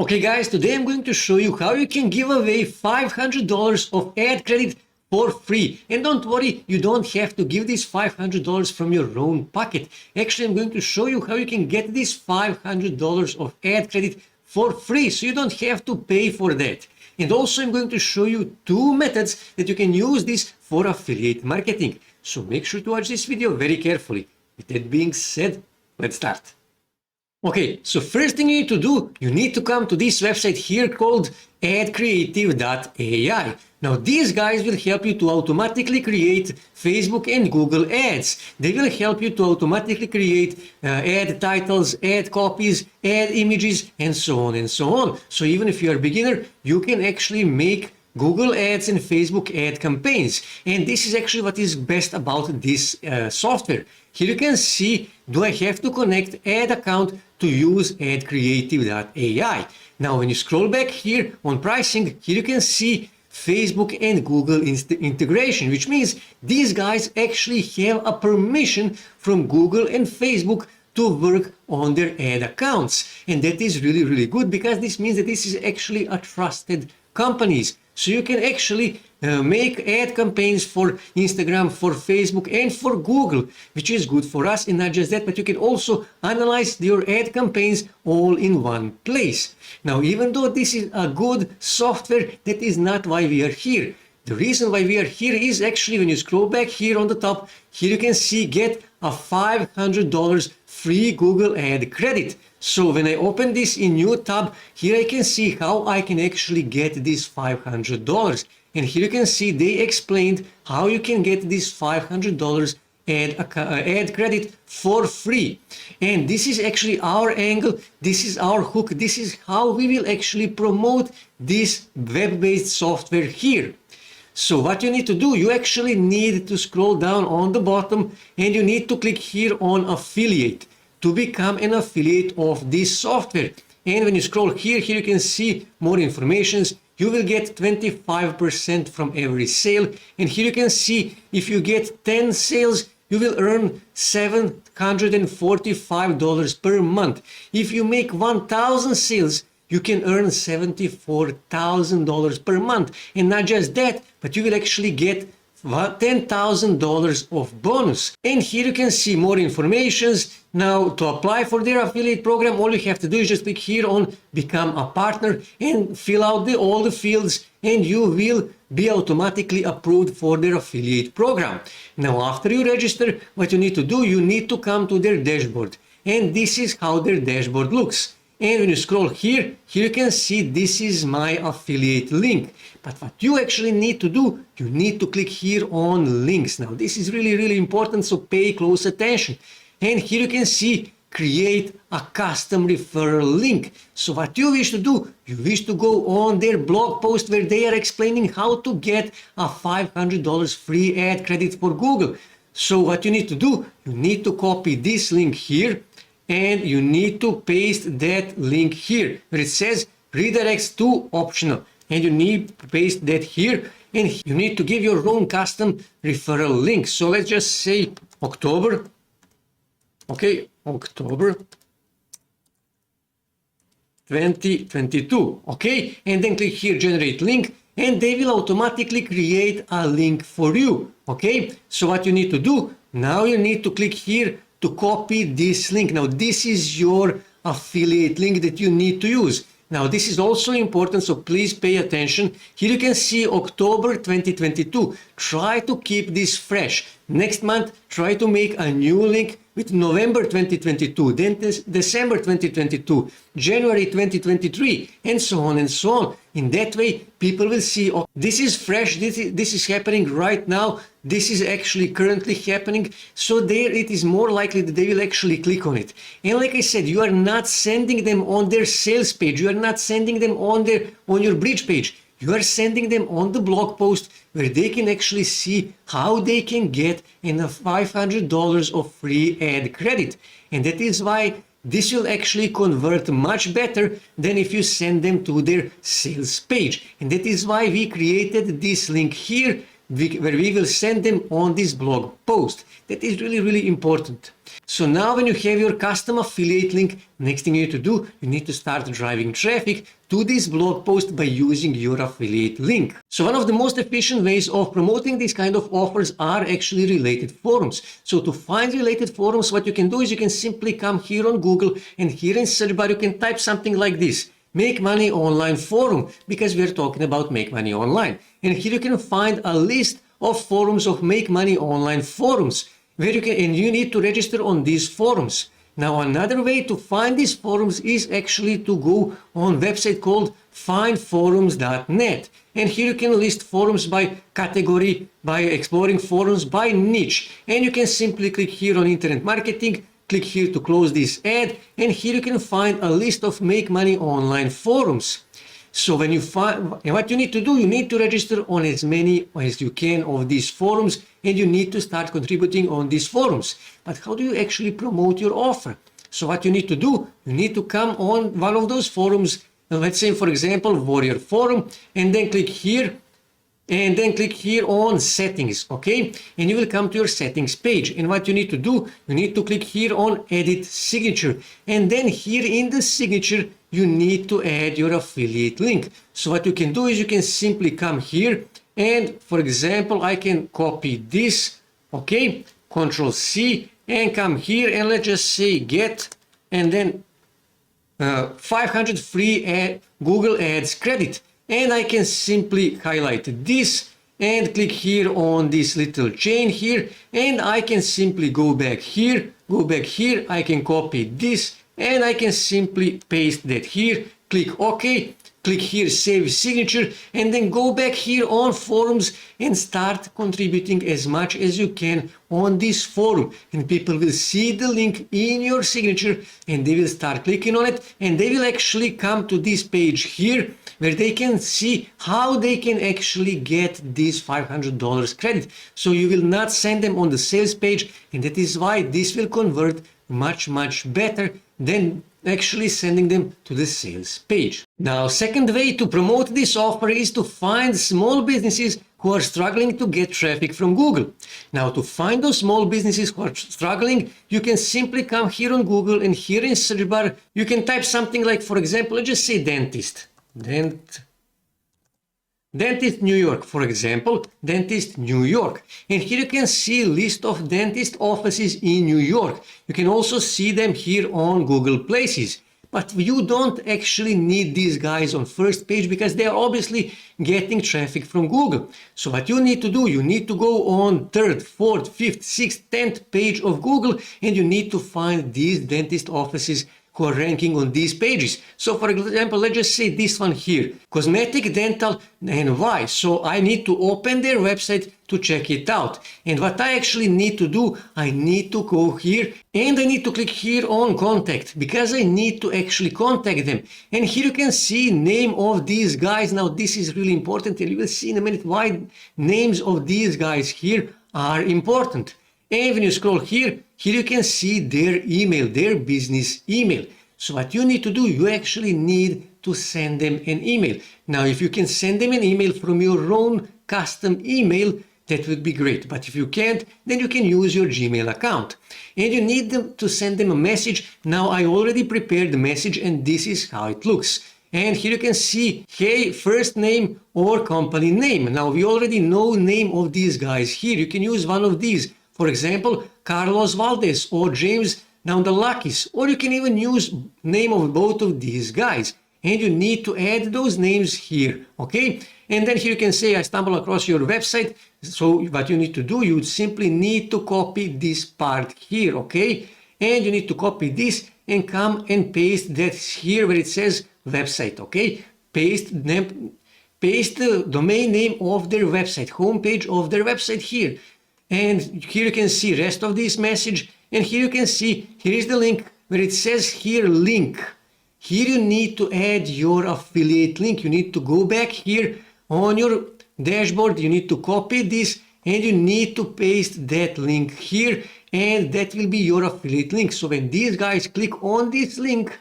Okay guys, today I'm going to show you how you can give away $500 of ad credit for free. And don't worry, you don't have to give this $500 from your own pocket. Actually, I'm going to show you how you can get this $500 of ad credit for free, so you don't have to pay for that. And also I'm going to show you two methods that you can use this for affiliate marketing. So make sure to watch this video very carefully. With that being said, let's start. Okay, so first thing you need to do, you need to come to this website here called Adcreativeai. Now these guys will help you to automatically create Facebook and Google ads. They will help you to automatically create ad titles, ad copies, ad images, and so on and so on. So even if you are a beginner, you can actually make Google ads and Facebook ad campaigns. And this is actually what is best about this software. Here you can see, do I have to connect ad account to use Adcreative.ai? Now when you scroll back here on pricing, here you can see Facebook and Google integration, which means these guys actually have a permission from Google and Facebook to work on their ad accounts. And that is really, really good, because this means that this is actually a trusted companies. So you can actually make ad campaigns for Instagram, for Facebook, and for Google, which is good for us. And not just that, but you can also analyze your ad campaigns all in one place. Now, even though this is a good software, that is not why we are here. The reason why we are here is actually when you scroll back here on the top, here you can see get a $500 free Google ad credit. So when I open this in new tab, here I can see how I can actually get this $500. And here you can see they explained how you can get this $500 ad credit for free. And this is actually our angle, this is our hook, this is how we will actually promote this web-based software here. So what you need to do, you actually need to scroll down on the bottom and you need to click here on affiliate to become an affiliate of this software. And when you scroll here, you can see more informations. You will get 25% from every sale. And here you can see if you get 10 sales, you will earn $745 per month. If you make 1,000 sales, you can earn $74,000 per month. And not just that, but you will actually get $10,000 of bonus. And here you can see more informations. Now to apply for their affiliate program, all you have to do is just click here on become a partner and fill out all the fields, and you will be automatically approved for their affiliate program. Now after you register, what you need to do, you need to come to their dashboard, and this is how their dashboard looks. And when you scroll here you can see this is my affiliate link. But what you actually need to do, you need to click here on links. Now this is really, really important, so pay close attention. And here you can see create a custom referral link. So what you wish to do, you wish to go on their blog post where they are explaining how to get a $500 free ad credit for Google. So what you need to do, you need to copy this link here, and you need to paste that link here where it says redirects to optional, and you need to paste that here, and you need to give your own custom referral link. So let's just say October, okay, October 2022, okay, and then click here generate link, and they will automatically create a link for you. Okay, so what you need to do now, you need to click here to copy this link. Now this is your affiliate link that you need to use. Now this is also important, so please pay attention. Here you can see October 2022. Try to keep this fresh. Next month, try to make a new link with November 2022, then December 2022, January 2023, and so on and so on. In that way, people will see, oh, this is fresh, this is happening right now, this is actually currently happening, so there it is more likely that they will actually click on it. And like I said, you are not sending them on their sales page, you are not sending them on your bridge page. You are sending them on the blog post where they can actually see how they can get $500 of free ad credit. And that is why this will actually convert much better than if you send them to their sales page. And that is why we created this link here where we will send them on this blog post. That is really, really important. So now when you have your custom affiliate link, next thing you need to do, you need to start driving traffic to this blog post by using your affiliate link. So one of the most efficient ways of promoting these kind of offers are actually related forums. So to find related forums, what you can do is you can simply come here on Google, and here in search bar you can type something like this: Make Money Online Forum, because we're talking about Make Money Online. And here you can find a list of forums of Make Money Online forums, where you can, and you need to register on these forums. Now another way to find these forums is actually to go on a website called findforums.net. And here you can list forums by category, by exploring forums by niche. And you can simply click here on Internet Marketing, click here to close this ad, and here you can find a list of Make Money Online forums. So when you find, what you need to do, you need to register on as many as you can of these forums, and you need to start contributing on these forums. But how do you actually promote your offer? So what you need to do, you need to come on one of those forums, let's say for example Warrior Forum, and then click here, and then click here on settings, okay? And you will come to your settings page. And what you need to do, you need to click here on edit signature. And then here in the signature, you need to add your affiliate link. So what you can do is you can simply come here, and for example, I can copy this, okay? Control C, and come here, and let's just say get, and then 500 free Google Ads credit. And I can simply highlight this and click here on this little chain here, and I can simply go back here, I can copy this, and I can simply paste that here, click OK, click here Save Signature, and then go back here on forums and start contributing as much as you can on this forum. And people will see the link in your signature, and they will start clicking on it, and they will actually come to this page here, where they can see how they can actually get this $500 credit. So you will not send them on the sales page, and that is why this will convert much better than actually sending them to the sales page. Now, second way to promote this offer is to find small businesses who are struggling to get traffic from Google. Now, to find those small businesses who are struggling, you can simply come here on Google, and here in search bar, you can type something like, for example, let's just say dentist. Dentist New York, for example, Dentist New York. And here you can see a list of dentist offices in New York. You can also see them here on Google Places. But you don't actually need these guys on first page, because they are obviously getting traffic from Google. So what you need to do, you need to go on third, fourth, fifth, sixth, 10th page of Google, and you need to find these dentist offices who are ranking on these pages. So for example, let's just say this one here, Cosmetic, Dental, and Why. So I need to open their website to check it out. And what I actually need to do, I need to go here, and I need to click here on Contact, because I need to actually contact them. And here you can see name of these guys. Now this is really important, and you will see in a minute why names of these guys here are important. And when you scroll here you can see their email, their business email. So what you need to do, you actually need to send them an email. Now, if you can send them an email from your own custom email, that would be great. But if you can't, then you can use your Gmail account. And you need them to send them a message. Now, I already prepared the message, and this is how it looks. And here you can see, hey, first name or company name. Now, we already know name of these guys here. You can use one of these. For example, Carlos Valdez or James Naundalakis, or you can even use name of both of these guys. And you need to add those names here, okay? And then here you can say, I stumbled across your website. So what you need to do, you simply need to copy this part here, okay? And you need to copy this and come and paste that here where it says website, okay? Paste the domain name of their website, homepage of their website here. And here you can see rest of this message, and here you can see, here is the link where it says here link. Here you need to add your affiliate link. You need to go back here on your dashboard, you need to copy this, and you need to paste that link here, and that will be your affiliate link. So when these guys click on this link,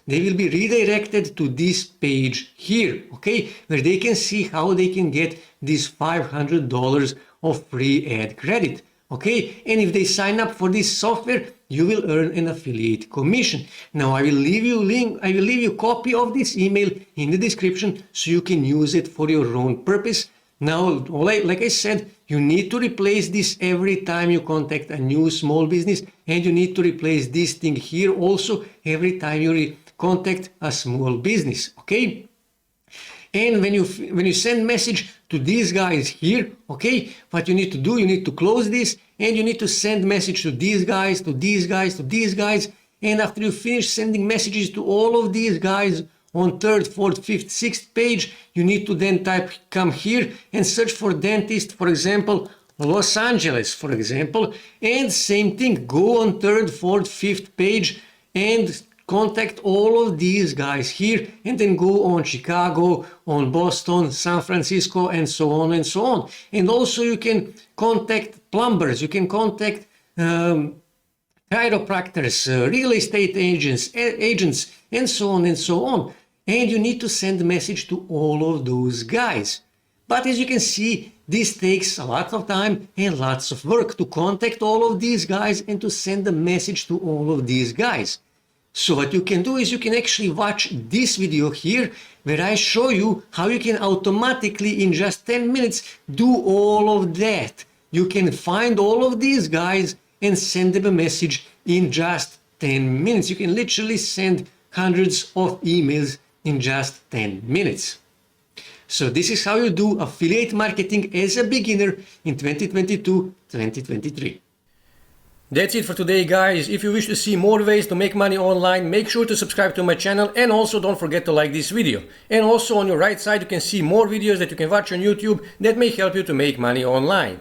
they will be redirected to this page here, okay, where they can see how they can get this $500 of free ad credit. Okay, and if they sign up for this software, you will earn an affiliate commission. Now I will leave you a copy of this email in the description so you can use it for your own purpose. Now, like I said, you need to replace this every time you contact a new small business, and you need to replace this thing here also every time you contact a small business, okay? And when you send message to these guys here, okay, what you need to do, you need to close this, and you need to send message to these guys, to these guys, to these guys. And after you finish sending messages to all of these guys on 3rd, 4th, 5th, 6th page, you need to then come here and search for dentist, for example, Los Angeles, for example, and same thing, go on 3rd, 4th, 5th page and contact all of these guys here, and then go on Chicago, on Boston, San Francisco, and so on and so on. And also you can contact plumbers, you can contact chiropractors, real estate agents, and so on and so on. And you need to send a message to all of those guys. But as you can see, this takes a lot of time and lots of work to contact all of these guys and to send a message to all of these guys. So what you can do is you can actually watch this video here where I show you how you can automatically in just 10 minutes do all of that. You can find all of these guys and send them a message in just 10 minutes. You can literally send hundreds of emails in just 10 minutes. So this is how you do affiliate marketing as a beginner in 2022-2023. That's it for today, guys. If you wish to see more ways to make money online, make sure to subscribe to my channel, and also don't forget to like this video. And also on your right side you can see more videos that you can watch on YouTube that may help you to make money online.